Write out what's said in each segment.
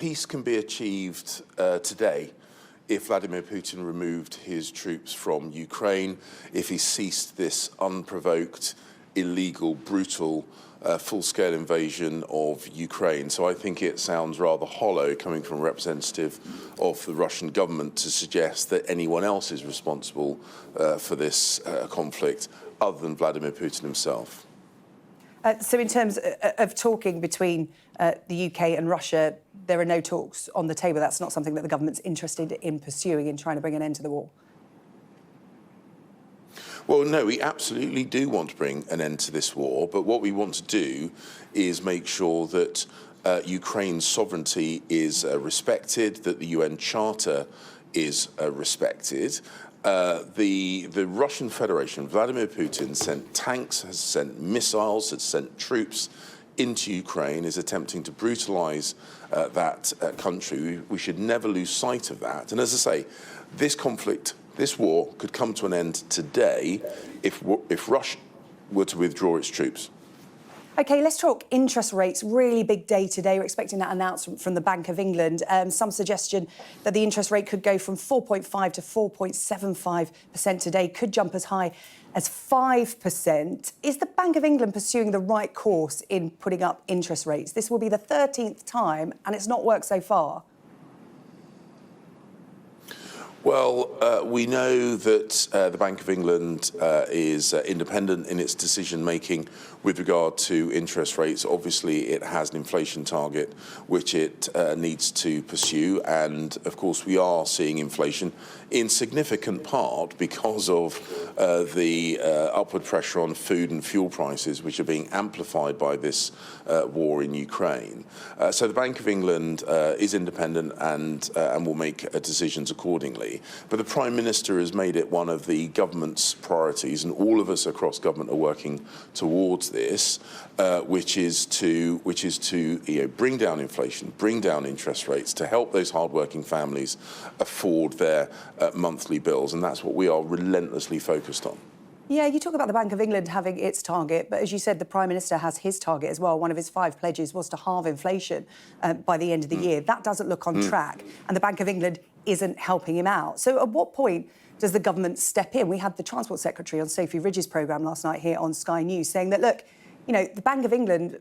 Peace can be achieved today if Vladimir Putin removed his troops from Ukraine, if he ceased this unprovoked, illegal, brutal, full-scale invasion of Ukraine. So I think it sounds rather hollow coming from a representative of the Russian government to suggest that anyone else is responsible for this conflict other than Vladimir Putin himself. So in terms of talking between the UK and Russia, there are no talks on the table. That's not something that the government's interested in pursuing in trying to bring an end to the war. Well, no, we absolutely do want to bring an end to this war, but what we want to do is make sure that Ukraine's sovereignty is respected, that the UN Charter is respected. The Russian Federation, Vladimir Putin, sent tanks, has sent missiles, has sent troops into Ukraine, is attempting to brutalize that country. We should never lose sight of that. And as I say, this conflict, this war could come to an end today if Russia were to withdraw its troops. OK, let's talk interest rates. Really big day today. We're expecting that announcement from the Bank of England. Some suggestion that the interest rate could go from 4.5 to 4.75% today, could jump as high as 5%. Is the Bank of England pursuing the right course in putting up interest rates? This will be the 13th time, and it's not worked so far. Well, we know that the Bank of England is independent in its decision-making with regard to interest rates. Obviously, it has an inflation target which it needs to pursue. And, of course, we are seeing inflation in significant part because of the upward pressure on food and fuel prices, which are being amplified by this war in Ukraine. So the Bank of England is independent and will make decisions accordingly. But the Prime Minister has made it one of the government's priorities, and all of us across government are working towards this, which is to bring down inflation, bring down interest rates, to help those hardworking families afford their monthly bills, and that's what we are relentlessly focused on. Yeah, you talk about the Bank of England having its target, but as you said, the Prime Minister has his target as well. One of his 5 pledges was to halve inflation by the end of the year. That doesn't look on track, and the Bank of England isn't helping him out. So at what point does the government step in? We had the Transport Secretary on Sophie Ridge's programme last night here on Sky News saying that, look, you know, the Bank of England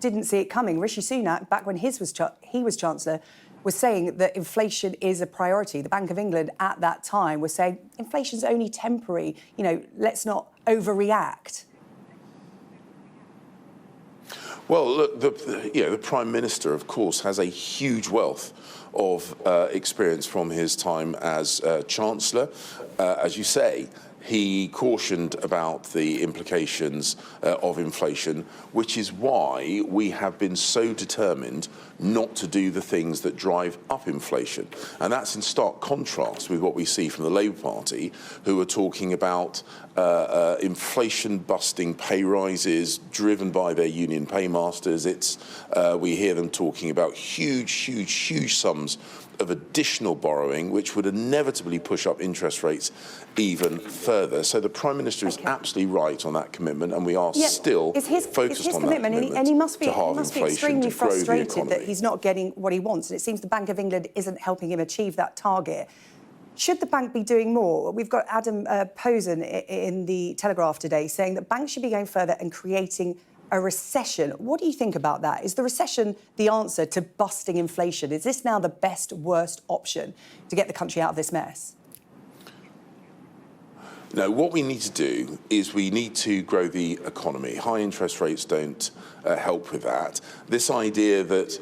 didn't see it coming. Rishi Sunak, back when he was Chancellor, was saying that inflation is a priority. The Bank of England at that time was saying inflation's only temporary. You know, let's not overreact. Well, look, the Prime Minister, of course, has a huge wealth of experience from his time as Chancellor. As you say, he cautioned about the implications of inflation, which is why we have been so determined not to do the things that drive up inflation. And that's in stark contrast with what we see from the Labour Party, who are talking about inflation-busting pay rises driven by their union paymasters. We hear them talking about huge sums of additional borrowing, which would inevitably push up interest rates even further. So the Prime Minister is absolutely right on that commitment, and we are still focused on that commitment. And he must be inflation, extremely frustrated that he's he's not getting what he wants. And it seems the Bank of England isn't helping him achieve that target. Should the bank be doing more? We've got Adam Posen in the Telegraph today saying that banks should be going further and creating a recession. What do you think about that? Is the recession the answer to busting inflation? Is this now the best, worst option to get the country out of this mess? No, what we need to do is we need to grow the economy. High interest rates don't help with that. This idea that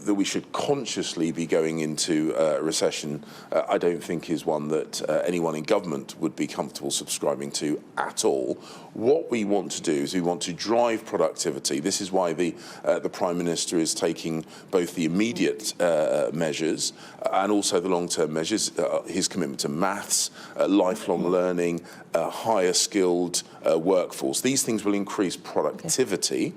that we should consciously be going into a recession, I don't think is one that anyone in government would be comfortable subscribing to at all. What we want to do is we want to drive productivity. This is why the Prime Minister is taking both the immediate measures and also the long-term measures, his commitment to maths, lifelong learning, higher skilled workforce. These things will increase productivity.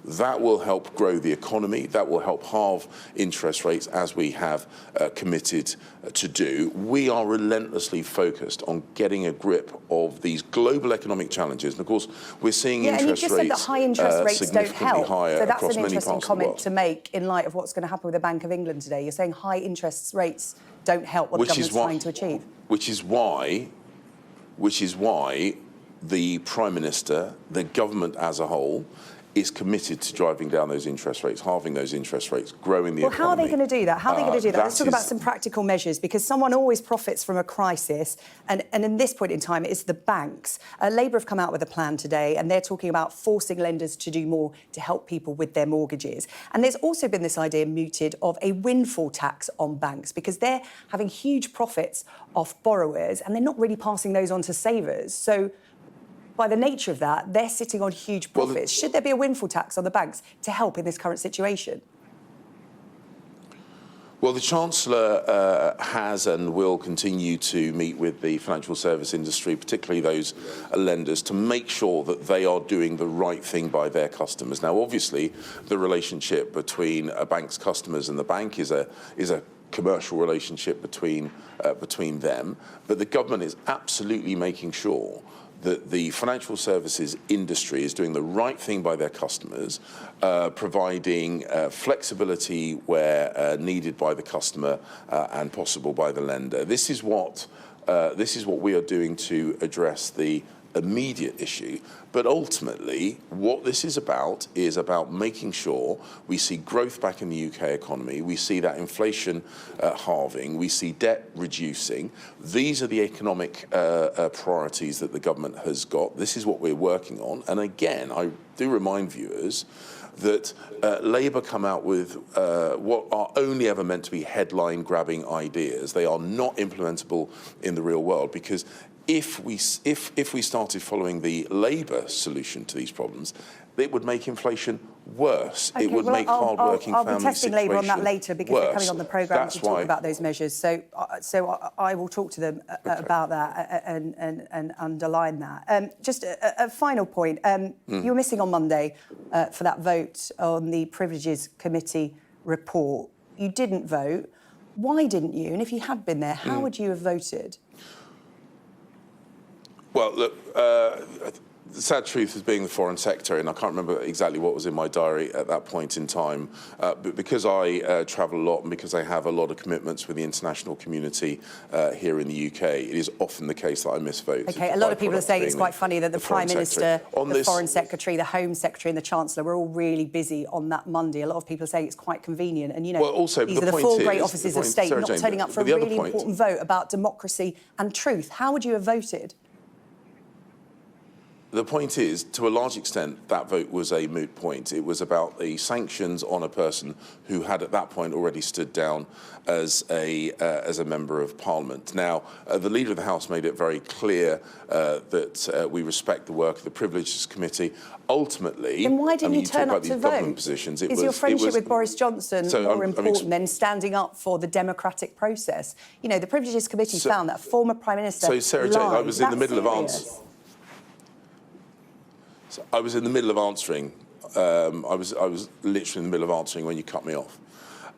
That will help grow the economy. That will help halve interest rates, as we have committed to do. We are relentlessly focused on getting a grip of these global economic challenges. And of course, we're seeing interest rates. And you just said that high interest rates don't help. So that's an interesting comment to make in light of what's going to happen with the Bank of England today. You're saying high interest rates don't help what the government's trying to achieve. Which is why the Prime Minister, the government as a whole, is committed to driving down those interest rates, halving those interest rates, growing the economy. Well, how are they going to do that? How are they going to do that? Let's talk about some practical measures, because someone always profits from a crisis, and in this point in time, it's the banks. Labour have come out with a plan today, and they're talking about forcing lenders to do more to help people with their mortgages. And there's also been this idea mooted of a windfall tax on banks, because they're having huge profits off borrowers, and they're not really passing those on to savers. So by the nature of that, they're sitting on huge profits. Should there be a windfall tax on the banks to help in this current situation? Well, the Chancellor has and will continue to meet with the financial service industry, particularly those lenders, to make sure that they are doing the right thing by their customers. Now, obviously, the relationship between a bank's customers and the bank is a commercial relationship between them, but the government is absolutely making sure that the financial services industry is doing the right thing by their customers, providing flexibility where needed by the customer and possible by the lender. This is what we are doing to address the immediate issue. But ultimately, what this is about making sure we see growth back in the UK economy, we see that inflation halving, we see debt reducing. These are the economic priorities that the government has got. This is what we're working on. And again, I do remind viewers that Labour come out with what are only ever meant to be headline-grabbing ideas. They are not implementable in the real world, because if we started following the Labour solution to these problems, it would make inflation worse. Okay, it would make hard-working families' situation worse. I'll be testing Labour on that later, because they're coming on the programme to talk about those measures. So I will talk to them about that and underline that. Just a final point. You were missing on Monday for that vote on the Privileges Committee report. You didn't vote. Why didn't you? And if you had been there, how would you have voted? Well, look, the sad truth is, being the Foreign Secretary, and I can't remember exactly what was in my diary at that point in time, but because I travel a lot and because I have a lot of commitments with the international community here in the UK, it is often the case that I miss votes. OK, a lot of people are saying it's quite funny that the Prime Minister, the Foreign Secretary, the Home Secretary and the Chancellor were all really busy on that Monday. A lot of people are saying it's quite convenient. And, you know, also, these are the four great offices of state not turning up for a really important vote about democracy and truth. How would you have voted? The point is, to a large extent, that vote was a moot point. It was about the sanctions on a person who had, at that point, already stood down as a member of Parliament. Now, the Leader of the House made it very clear that we respect the work of the Privileges Committee. Ultimately, then why didn't you turn up to vote? Positions, is your friendship with Boris Johnson more important than standing up for the democratic process? You know, the Privileges Committee found that a former Prime Minister So, Sarah Jane, I was in the middle of answering. I was in the middle of answering. I was literally in the middle of answering when you cut me off.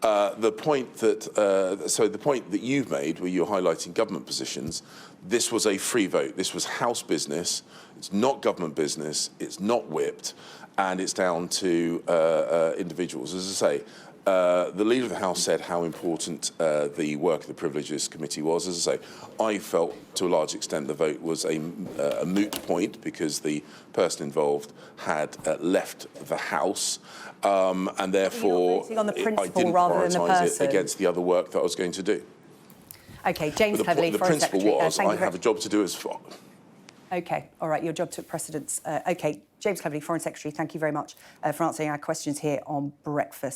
The point that you've made, where you're highlighting government positions, this was a free vote. This was House business. It's not government business. It's not whipped, and it's down to individuals. As I say, the Leader of the House said how important the work of the Privileges Committee was. As I say, I felt to a large extent the vote was a moot point, because the person involved had left the House, and therefore on the principle I didn't prioritise it against the other work that I was going to do. OK, James Cleverly, the Foreign principle Secretary. was I have a job to do as far. OK, all right, your job took precedence. OK, James Cleverly, Foreign Secretary, thank you very much for answering our questions here on Breakfast.